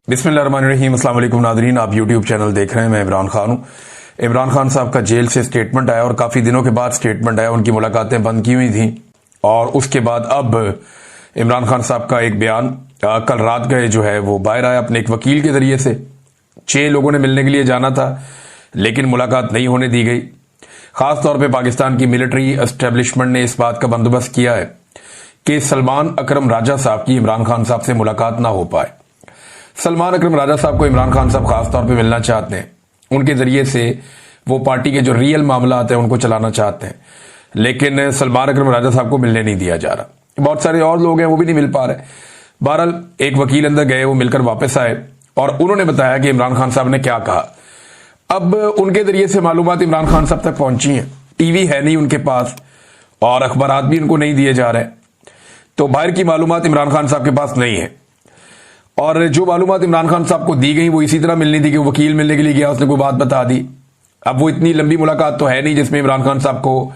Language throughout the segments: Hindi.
बिस्मिल्लाहिर्रहमानिर्रहीम। अस्सलाम वालेकुम नाज़रीन, आप यूट्यूब चैनल देख रहे हैं। मैं इमरान खान हूं। इमरान खान साहब का जेल से स्टेटमेंट आया और काफी दिनों के बाद स्टेटमेंट आया। उनकी मुलाकातें बंद की हुई थी और उसके बाद अब इमरान खान साहब का एक बयान कल रात गए जो है वो बाहर आया अपने एक वकील के जरिए से। 6 लोगों ने मिलने के लिए जाना था लेकिन मुलाकात नहीं होने दी गई। खासतौर पर पाकिस्तान की मिलिट्री एस्टेब्लिशमेंट ने इस बात का बंदोबस्त किया है कि सलमान अकरम राजा साहब की इमरान खान साहब से मुलाकात ना हो पाए। सलमान अकरम राजा साहब को इमरान खान साहब खासतौर पे मिलना चाहते हैं। उनके जरिए से वो पार्टी के जो रियल मामला आते हैं उनको चलाना चाहते हैं, लेकिन सलमान अकरम राजा साहब को मिलने नहीं दिया जा रहा। बहुत सारे और लोग हैं वो भी नहीं मिल पा रहे। बहरहाल एक वकील अंदर गए, वो मिलकर वापस आए और उन्होंने बताया कि इमरान खान साहब ने क्या कहा। अब उनके जरिए से मालूमात इमरान खान साहब तक पहुंची हैं। टीवी है नहीं उनके पास और अखबारात भी उनको नहीं दिए जा रहे, तो बाहर की मालूमात इमरान खान साहब के पास नहीं है। और जो मालूमात इमरान खान साहब को दी गई वो इसी तरह मिलनी थी कि वो वकील मिलने के लिए गया, उसने कोई बात बता दी। अब वो इतनी लंबी मुलाकात तो है नहीं जिसमें इमरान खान साहब को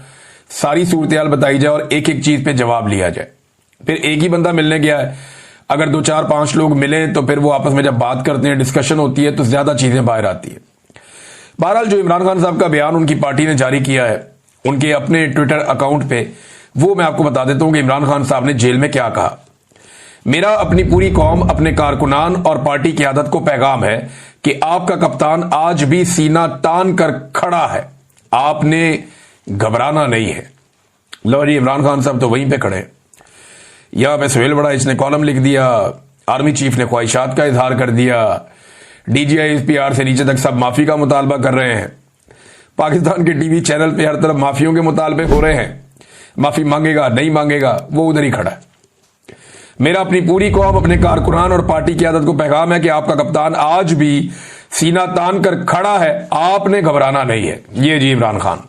सारी सूरत बताई जाए और एक एक चीज पे जवाब लिया जाए। फिर एक ही बंदा मिलने गया है, अगर 2 4 5 लोग मिले तो फिर वो आपस में जब बात करते हैं, डिस्कशन होती है, तो ज्यादा चीजें बाहर आती है। बहरहाल जो इमरान खान साहब का बयान उनकी पार्टी ने जारी किया है उनके अपने ट्विटर अकाउंट पे, वो मैं आपको बता देता हूं कि इमरान खान साहब ने जेल में क्या कहा। मेरा अपनी पूरी कौम, अपने कारकुनान और पार्टी की आदत को पैगाम है कि आपका कप्तान आज भी सीना तान कर खड़ा है, आपने घबराना नहीं है। लो जी, इमरान खान साहब तो वहीं पे खड़े हैं। यहां पे सुहेल बड़ा इसने कॉलम लिख दिया, आर्मी चीफ ने ख्वाहिशात का इजहार कर दिया, डीजीआई एसपीआर से नीचे तक सब माफी का मुतालबा कर रहे हैं। पाकिस्तान के टीवी चैनल पे हर तरफ माफियों के मुतालबे हो रहे हैं। माफी मांगेगा नहीं मांगेगा वो उधर ही खड़ा है। मेरा अपनी पूरी कौम, अपने कारकुनान और पार्टी की आदत को पैगाम है कि आपका कप्तान आज भी सीना तान कर खड़ा है, आपने घबराना नहीं है। ये जी इमरान खान।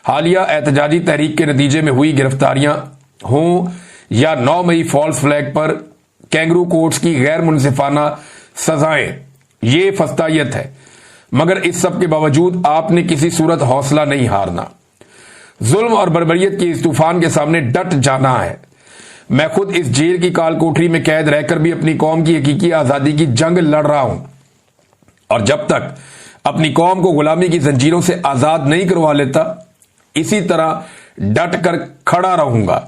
हालिया एहतजाजी तहरीक के नतीजे में हुई गिरफ्तारियां हों या 9 मई फॉल्स फ्लैग पर कैंगरू कोर्ट्स की गैर मुनसिफाना सजाएं, ये फस्तायत है, मगर इस सब के बावजूद आपने किसी सूरत हौसला नहीं हारना। जुल्म और बर्बरियत के इस तूफान के सामने डट जाना है। मैं खुद इस जेल की काल कोठरी में कैद रहकर भी अपनी कौम की हकीकी आजादी की जंग लड़ रहा हूं और जब तक अपनी कौम को गुलामी की जंजीरों से आजाद नहीं करवा लेता, इसी तरह डट कर खड़ा रहूंगा।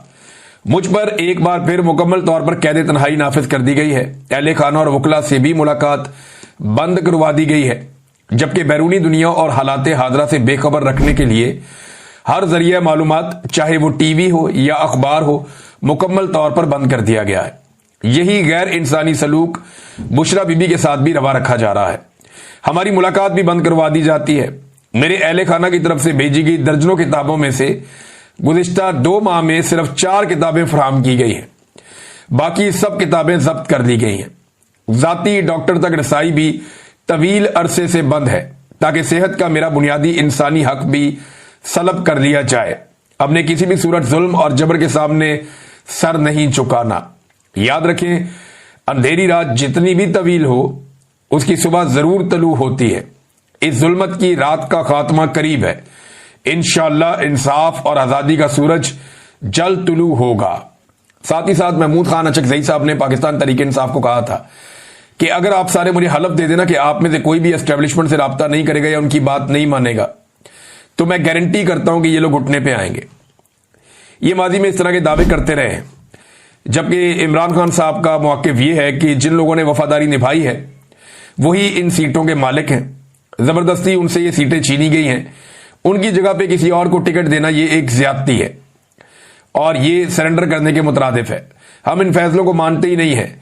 मुझ पर एक बार फिर मुकम्मल तौर पर कैद तन्हाई नाफिज कर दी गई है। अहले खाना और वकला से भी मुलाकात बंद करवा दी गई है, जबकि बैरूनी दुनिया और हालात हादरा से बेखबर रखने के लिए हर जरिया मालूमात, चाहे वो टीवी हो या अखबार हो, मुकम्मल तौर पर बंद कर दिया गया है। यही गैर इंसानी सलूक बुशरा बीबी के साथ भी रवा रखा जा रहा है। हमारी मुलाकात भी बंद करवा दी जाती है। मेरे अहले खाना की तरफ से भेजी गई दर्जनों किताबों में से गुज़िश्ता 2 माह में सिर्फ 4 किताबें फराहम की गई हैं, बाकी सब किताबें जब्त कर दी गई हैं। जाती डॉक्टर तक रसाई भी तवील अरसे से बंद है ताकि सेहत का मेरा बुनियादी इंसानी हक भी सलब कर लिया जाए। अब ने किसी भी सूरत जुल्म और जबर के सामने सर नहीं झुकाना। याद रखें, अंधेरी रात जितनी भी तवील हो उसकी सुबह जरूर तलू होती है। इस जुल्मत की रात का खात्मा करीब है। इंशाअल्लाह इंसाफ और आजादी का सूरज जल्द तुलू होगा। साथ ही साथ महमूद खान अचकजई साहब ने पाकिस्तान तहरीक इंसाफ को कहा था कि अगर आप सारे मुझे हलफ दे देना कि आप में से कोई भी एस्टेब्लिशमेंट से राब्ता नहीं करेगा या उनकी बात नहीं मानेगा, तो मैं गारंटी करता हूं कि ये लोग घुटने पे आएंगे। ये माजी में इस तरह के दावे करते रहे हैं, जबकि इमरान खान साहब का मौक़िफ़ ये है कि जिन लोगों ने वफादारी निभाई है वही इन सीटों के मालिक हैं। जबरदस्ती उनसे ये सीटें छीनी गई हैं, उनकी जगह पे किसी और को टिकट देना ये एक ज्यादती है और ये सरेंडर करने के मुतरादिफ है। हम इन फैसलों को मानते ही नहीं है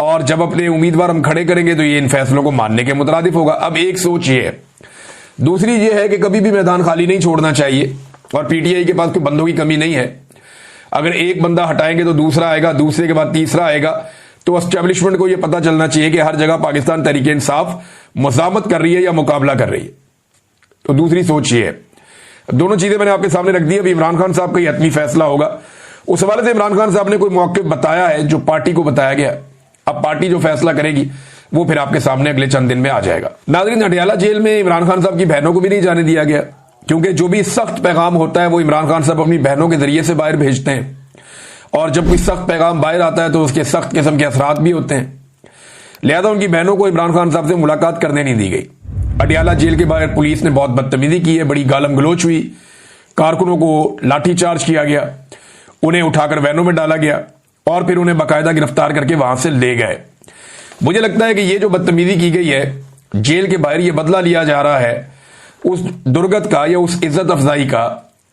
और जब अपने उम्मीदवार हम खड़े करेंगे तो ये इन फैसलों को मानने के मुतरादिफ होगा। अब एक सोच ये है। दूसरी ये है कि कभी भी मैदान खाली नहीं छोड़ना चाहिए और पीटीआई के पास कोई बंदों की कमी नहीं है। अगर एक बंदा हटाएंगे तो दूसरा आएगा, दूसरे के बाद तीसरा आएगा, तो एस्टेब्लिशमेंट को यह पता चलना चाहिए कि हर जगह पाकिस्तान तहरीक इंसाफ मुज़ामत कर रही है या मुकाबला कर रही है। तो दूसरी सोच ये है। दोनों चीजें मैंने आपके सामने रख दी। अभी इमरान खान साहब का ये हतमी फैसला होगा। उस हवाले से इमरान खान साहब ने कोई मौक़िफ़ बताया है जो पार्टी को बताया गया। अब पार्टी जो फैसला करेगी वो फिर आपके सामने अगले चंद दिन में आ जाएगा। नाज़रीन, हटियाला जेल में इमरान खान साहब की बहनों को भी नहीं जाने दिया गया, क्योंकि जो भी सख्त पैगाम होता है वो इमरान खान साहब अपनी बहनों के जरिए से बाहर भेजते हैं और जब कोई सख्त पैगाम बाहर आता है तो उसके सख्त किस्म के असरात भी होते हैं। लिहाजा उनकी बहनों को इमरान खान साहब से मुलाकात करने नहीं दी गई। अडियाला जेल के बाहर पुलिस ने बहुत बदतमीजी की है, बड़ी गालम गलोच हुई, कारकुनों को लाठीचार्ज किया गया, उन्हें उठाकर वैनों में डाला गया और फिर उन्हें बाकायदा गिरफ्तार करके वहां से ले गए। मुझे लगता है कि ये जो बदतमीजी की गई है जेल के बाहर, ये बदला लिया जा रहा है उस दुर्गत का या उस इज्जत अफजाई का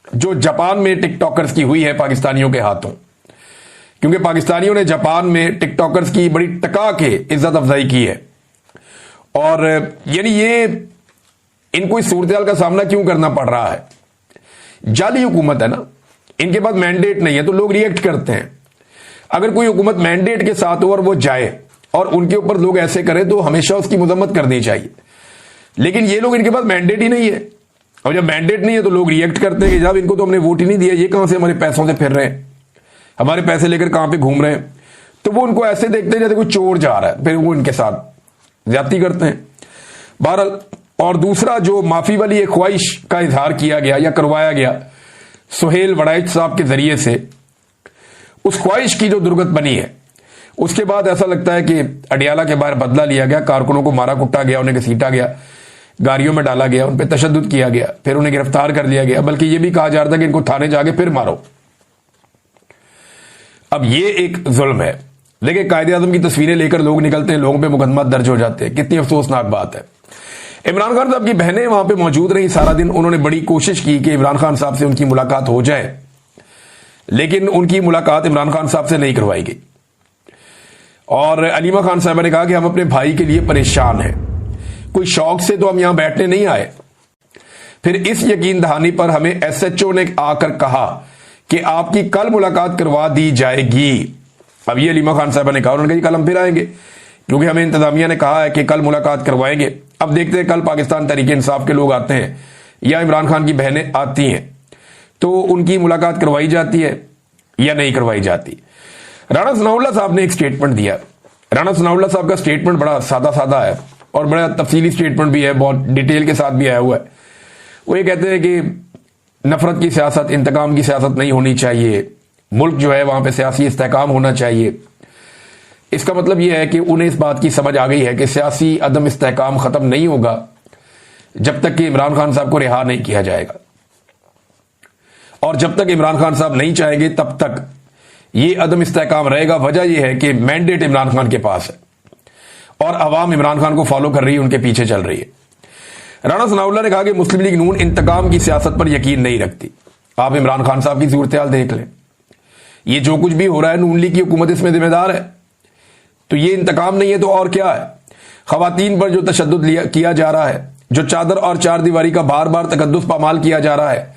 जो जापान में टिकटॉकर्स की हुई है पाकिस्तानियों के हाथों। क्योंकि पाकिस्तानियों ने जापान में टिकटॉकर्स की बड़ी टका के इज्जत अफजाई की है और यानी ये इनको इस सूरत का सामना क्यों करना पड़ रहा है? जाली हुकूमत है ना, इनके पास मैंडेट नहीं है तो लोग रिएक्ट करते हैं। अगर कोई हुकूमत मैंडेट के साथ हो और वो जाए और उनके ऊपर लोग ऐसे करें तो हमेशा उसकी मजम्मत करनी चाहिए। लेकिन ये लोग, इनके पास मैंडेट ही नहीं है और जब मैंडेट नहीं है तो लोग रिएक्ट करते हैं कि जब इनको तो हमने वोट ही नहीं दिया, ये कहां से हमारे पैसों से फिर रहे हैं, हमारे पैसे लेकर कहां पे घूम रहे हैं। तो वो उनको ऐसे देखते हैं जैसे कोई चोर जा रहा है, फिर वो इनके साथ ज्यादती करते हैं। बहरहाल, और दूसरा जो माफी वाली एक ख्वाहिश का इजहार किया गया या करवाया गया सुहेल वड़ाइच साहब के जरिए से, उस ख्वाहिश की जो दुर्गत बनी है उसके बाद ऐसा लगता है कि अडियाला के बाहर बदला लिया गया, कारकुनों को मारा कुटा गया, उन्हें घसीटा गया, गाड़ियों में डाला गया, उन पर तशद्दुद किया गया, फिर उन्हें गिरफ्तार कर लिया गया, बल्कि यह भी कहा जा रहा था कि इनको थाने जाके फिर मारो। अब ये एक जुल्म है। देखिए, कायदे आजम की तस्वीरें लेकर लोग निकलते हैं, लोगों पे मुकदमा दर्ज हो जाते हैं, कितनी अफसोसनाक बात है। इमरान खान साहब की बहनें वहां पे मौजूद रही सारा दिन, उन्होंने बड़ी कोशिश की कि इमरान खान साहब से उनकी मुलाकात हो जाए, लेकिन उनकी मुलाकात इमरान खान साहब से नहीं करवाई गई। और अलीमा खान साहब ने कहा कि हम अपने भाई के लिए परेशान हैं, कोई शौक से तो हम यहां बैठने नहीं आए। फिर इस यकीन दहानी पर हमें एसएचओ ने आकर कहा कि आपकी कल मुलाकात करवा दी जाएगी। अब ये अलीमा खान साहब ने कहा, उन्होंने कहा कल हम फिर आएंगे क्योंकि हमें इंतजामिया ने कहा है कि कल मुलाकात करवाएंगे। अब देखते हैं कल पाकिस्तान तहरीक इंसाफ के लोग आते हैं या इमरान खान की बहनें आती हैं तो उनकी मुलाकात करवाई जाती है या नहीं करवाई जाती। राणा सनाउल्लाह साहब ने एक स्टेटमेंट दिया। राणा सनाउल्लाह साहब का स्टेटमेंट बड़ा सादा सादा है और बड़ा तफसीली स्टेटमेंट भी है, बहुत डिटेल के साथ भी आया हुआ है। वो ये कहते हैं कि नफरत की सियासत, इंतकाम की सियासत नहीं होनी चाहिए, मुल्क जो है वहां पे सियासी इस्तेहकाम होना चाहिए। इसका मतलब यह है कि उन्हें इस बात की समझ आ गई है कि सियासी अदम इस्तेहकाम खत्म नहीं होगा जब तक कि इमरान खान साहब को रिहा नहीं किया जाएगा, और जब तक इमरान खान साहब नहीं चाहेंगे तब तक ये अदम इस्तेहकाम रहेगा। वजह यह है कि मैंडेट इमरान खान के पास है और अवाम इमरान खान को फॉलो कर रही है, उनके पीछे चल रही है। राणा सनाउल्लाह ने कहा कि मुस्लिम लीग नून इंतकाम की सियासत पर यकीन नहीं रखती। आप इमरान खान साहब की सूरत हाल देख लें, ये जो कुछ भी हो रहा है नून लीग की हुकूमत इसमें जिम्मेदार है। तो ये इंतकाम नहीं है तो और क्या है? खवातीन पर जो तशद्दुद किया जा रहा है, जो चादर और चार दीवारी का बार बार तकद्दुस पामाल किया जा रहा है,